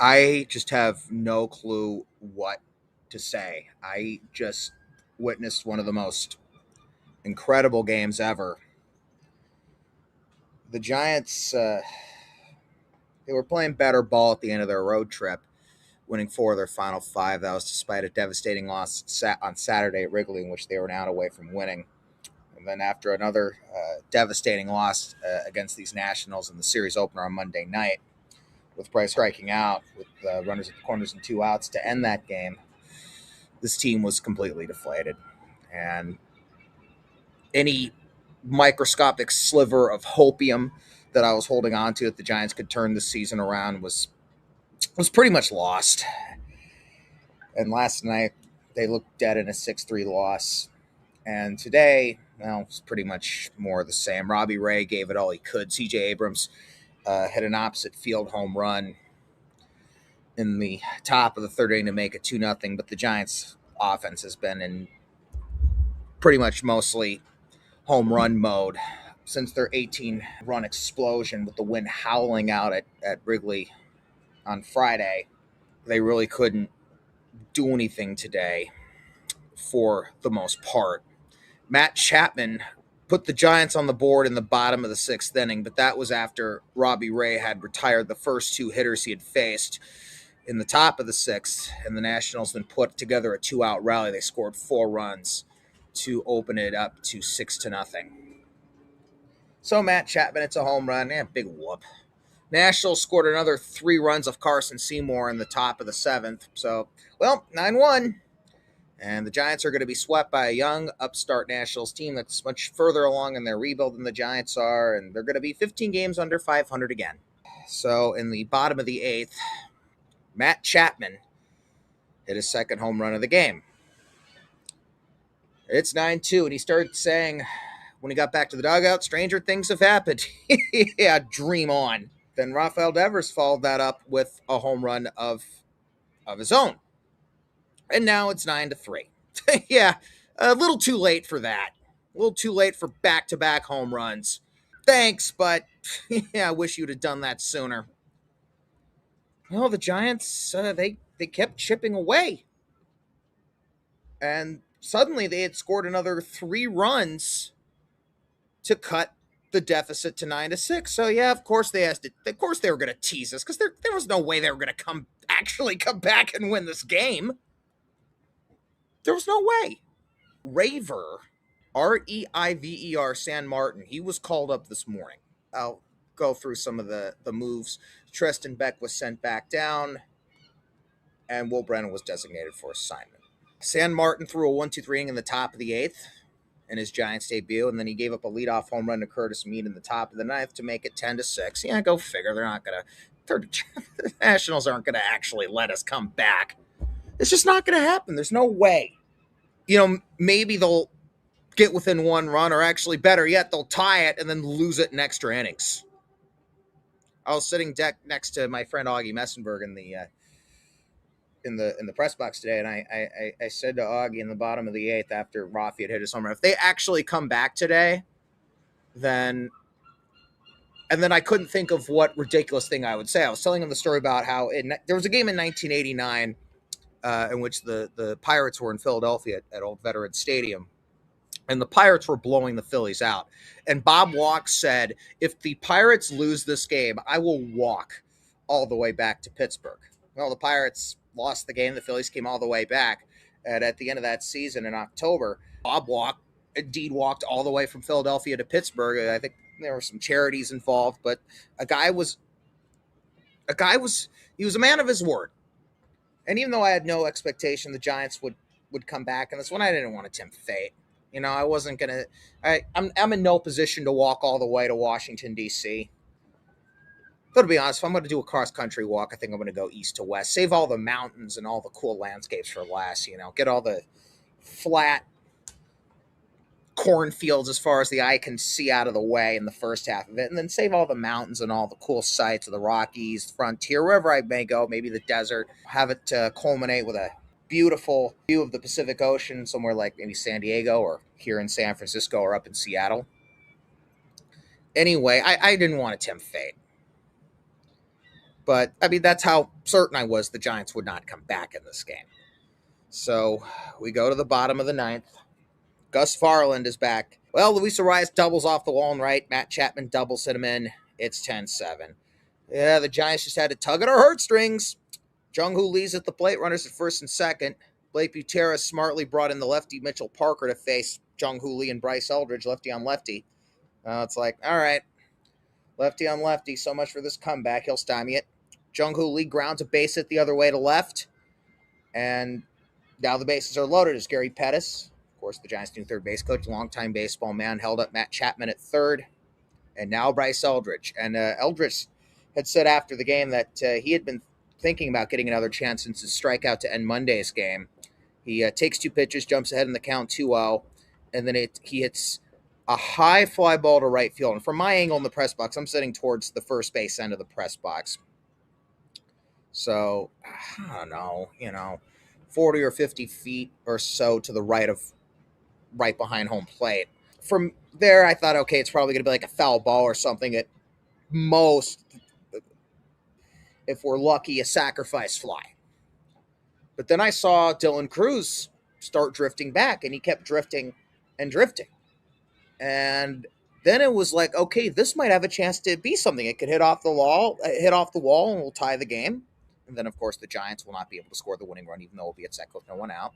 I just have no clue what to say. I just witnessed one of the most incredible games ever. The Giants, they were playing better ball at the end of their road trip, winning 4 of their final 5. That was despite a devastating loss on Saturday at Wrigley, in which they were an out away from winning. And then after another devastating loss against these Nationals in the series opener on Monday night, with Price striking out with runners at the corners and 2 outs to end that game, this team was completely deflated. And any microscopic sliver of hopium that I was holding on to that the Giants could turn the season around was pretty much lost. And last night, they looked dead in a 6-3 loss. And today, well, it's pretty much more of the same. Robbie Ray gave it all he could. C.J. Abrams hit an opposite field home run in the top of the third inning to make it 2-0. But the Giants' offense has been in pretty much mostly home run mode since their 18-run explosion with the wind howling out at Wrigley on Friday. They really couldn't do anything today for the most part. Matt Chapman put the Giants on the board in the bottom of the 6th inning, but that was after Robbie Ray had retired the first 2 hitters he had faced in the top of the 6th, and the Nationals then put together a 2-out rally. They scored 4 runs to open it up to 6-0. So Matt Chapman, it's a home run. Big whoop. Nationals scored another 3 runs of Carson Seymour in the top of the 7th. So, 9-1. And the Giants are going to be swept by a young, upstart Nationals team that's much further along in their rebuild than the Giants are, and they're going to be 15 games under 500 again. So in the bottom of the 8th, Matt Chapman hit his second home run of the game. It's 9-2, and he started saying, when he got back to the dugout, stranger things have happened. Yeah, dream on. Then Rafael Devers followed that up with a home run of his own. And now it's 9-3. Yeah, a little too late for that. A little too late for back-to-back home runs. Thanks, but yeah, I wish you'd have done that sooner. Well, the Giants, they kept chipping away. And suddenly they had scored another 3 runs to cut the deficit to 9-6. So yeah, of course they were going to tease us, because there was no way they were going to actually come back and win this game. There was no way. Raver, Reiver, San Martin, he was called up this morning. I'll go through some of the moves. Tristan Beck was sent back down, and Will Brennan was designated for assignment. San Martin threw a 1-2-3 inning in the top of the 8th in his Giants debut, and then he gave up a leadoff home run to Curtis Mead in the top of the 9th to make it 10-6. Yeah, go figure. The Nationals aren't going to actually let us come back. It's just not going to happen. There's no way. Maybe they'll get within 1 run, or actually better yet, they'll tie it and then lose it in extra innings. I was sitting next to my friend Augie Messenberg in the press box today, and I said to Augie in the bottom of the 8th after Rafi had hit his home run, if they actually come back today, then I couldn't think of what ridiculous thing I would say. I was telling him the story about how there was a game in 1989 in which the Pirates were in Philadelphia at Old Veterans Stadium, and the Pirates were blowing the Phillies out. And Bob Walk said, if the Pirates lose this game, I will walk all the way back to Pittsburgh. Well, the Pirates lost the game. The Phillies came all the way back. And at the end of that season in October, Bob Walk indeed walked all the way from Philadelphia to Pittsburgh. I think there were some charities involved, but he was a man of his word. And even though I had no expectation the Giants would come back in this one, I didn't want to tempt fate. I wasn't going to – I'm in no position to walk all the way to Washington, D.C. But to be honest, if I'm going to do a cross-country walk, I think I'm going to go east to west. Save all the mountains and all the cool landscapes for last, Get all the flat cornfields as far as the eye can see out of the way in the first half of it. And then save all the mountains and all the cool sights of the Rockies, the frontier, wherever I may go, maybe the desert. Have it culminate with a beautiful view of the Pacific Ocean somewhere like maybe San Diego, or here in San Francisco, or up in Seattle. Anyway, I didn't want to tempt fate. But, I mean, that's how certain I was the Giants would not come back in this game. So we go to the bottom of the ninth. Gus Farland is back. Well, Luis Arias doubles off the wall and right. Matt Chapman doubles hit him in. It's 10-7. Yeah, the Giants just had to tug at our heartstrings. Jung-Hoo Lee's at the plate, runners at first and second. Blake Butera smartly brought in the lefty Mitchell Parker to face Jung-Hoo Lee and Bryce Eldridge, lefty on lefty. It's like, all right, lefty on lefty, so much for this comeback. He'll stymie it. Jung-Hoo Lee grounds a base hit the other way to left. And now the bases are loaded as Gary Pettis, of course, the Giants' new third base coach, longtime baseball man, held up Matt Chapman at third. And now Bryce Eldridge. And Eldridge had said after the game that he had been thinking about getting another chance since his strikeout to end Monday's game. He takes two pitches, jumps ahead in the count 2-0, and then he hits a high fly ball to right field. And from my angle in the press box, I'm sitting towards the first base end of the press box. So, I don't know, 40 or 50 feet or so to the right behind home plate. From there, I thought, okay, it's probably going to be like a foul ball or something at most, if we're lucky, a sacrifice fly. But then I saw Dylan Cruz start drifting back, and he kept drifting and drifting. And then it was like, okay, this might have a chance to be something. It could hit off the wall, and we'll tie the game. And then, of course, the Giants will not be able to score the winning run, even though it'll be at second with no one out.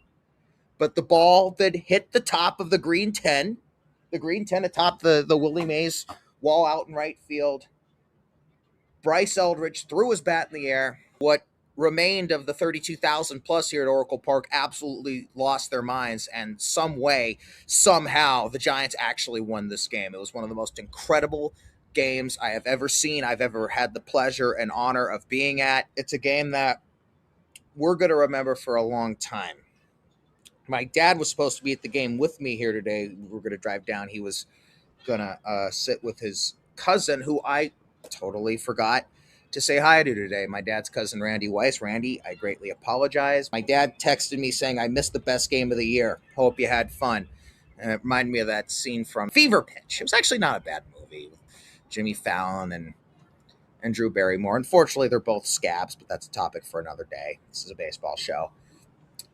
But the ball that hit the top of the green 10 atop the Willie Mays wall out in right field, Bryce Eldridge threw his bat in the air. What remained of the 32,000 plus here at Oracle Park absolutely lost their minds, and some way, somehow, the Giants actually won this game. It was one of the most incredible games I have ever seen, I've ever had the pleasure and honor of being at. It's a game that we're going to remember for a long time. My dad was supposed to be at the game with me here today. We were going to drive down. He was going to sit with his cousin, who I totally forgot to say hi to today. My dad's cousin, Randy Weiss. Randy, I greatly apologize. My dad texted me saying, I missed the best game of the year. Hope you had fun. And it reminded me of that scene from Fever Pitch. It was actually not a bad movie with Jimmy Fallon and Drew Barrymore. Unfortunately, they're both scabs, but that's a topic for another day. This is a baseball show.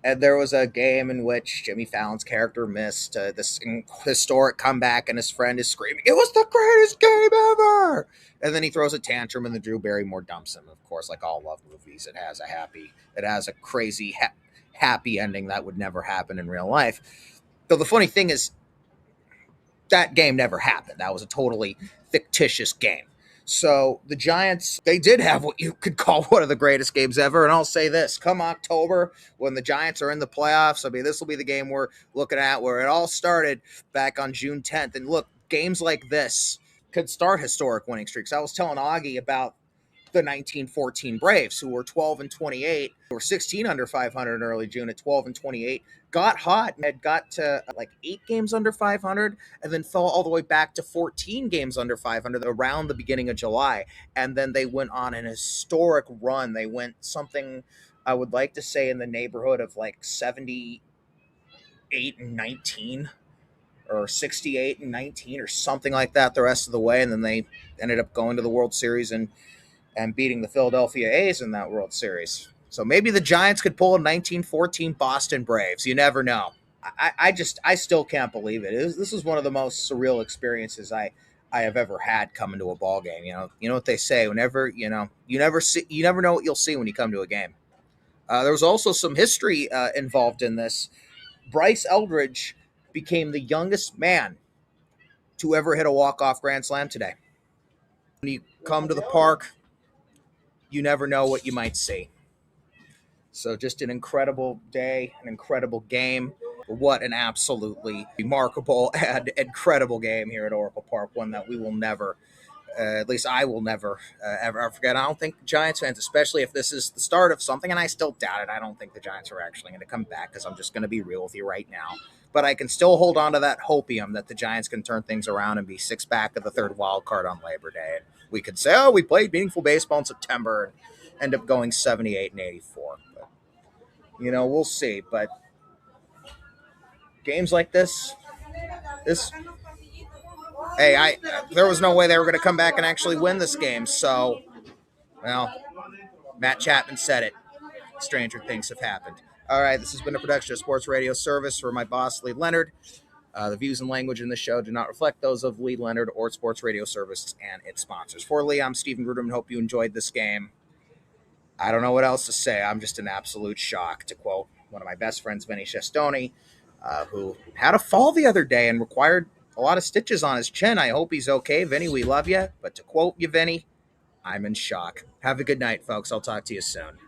And there was a game in which Jimmy Fallon's character missed this historic comeback, and his friend is screaming, "It was the greatest game ever!" And then he throws a tantrum, and the Drew Barrymore dumps him. Of course, like all love movies, it has a crazy, happy ending that would never happen in real life. Though the funny thing is, that game never happened. That was a totally fictitious game. So the Giants, they did have what you could call one of the greatest games ever. And I'll say this, come October, when the Giants are in the playoffs, I mean, this will be the game we're looking at where it all started back on June 10th. And look, games like this could start historic winning streaks. I was telling Augie about the 1914 Braves, who were 12-28, who were 16 under 500 in early June at 12-28, got hot and had got to like 8 games under 500, and then fell all the way back to 14 games under 500 around the beginning of July. And then they went on an historic run. They went something, I would like to say, in the neighborhood of like 78-19 or 68-19 or something like that the rest of the way. And then they ended up going to the World Series and beating the Philadelphia A's in that World Series. So maybe the Giants could pull a 1914 Boston Braves. You never know. I still can't believe it. This is one of the most surreal experiences I have ever had coming to a ball game. You know what they say, whenever, you never know what you'll see when you come to a game. There was also some history involved in this. Bryce Eldridge became the youngest man to ever hit a walk-off grand slam today. When you come to the park, you never know what you might see. So just an incredible day, an incredible game. What an absolutely remarkable and incredible game here at Oracle Park, one that we will never, at least I will never, ever forget. I don't think Giants fans, especially if this is the start of something, and I still doubt it, I don't think the Giants are actually going to come back, because I'm just going to be real with you right now. But I can still hold on to that hopium that the Giants can turn things around and be 6 back of the third wild card on Labor Day. And we could say, oh, we played meaningful baseball in September and end up going 78-84. But, we'll see. But games like this, hey, there was no way they were going to come back and actually win this game. So Well, Matt Chapman said it. Stranger things have happened. All right, this has been a production of Sports Radio Service for my boss, Lee Leonard. The views and language in this show do not reflect those of Lee Leonard or Sports Radio Service and its sponsors. For Lee, I'm Stephen Gruderman. Hope you enjoyed this game. I don't know what else to say. I'm just in absolute shock, to quote one of my best friends, Vinny Shestoni, who had a fall the other day and required a lot of stitches on his chin. I hope he's okay. Vinny, we love you. But to quote you, Vinny, I'm in shock. Have a good night, folks. I'll talk to you soon.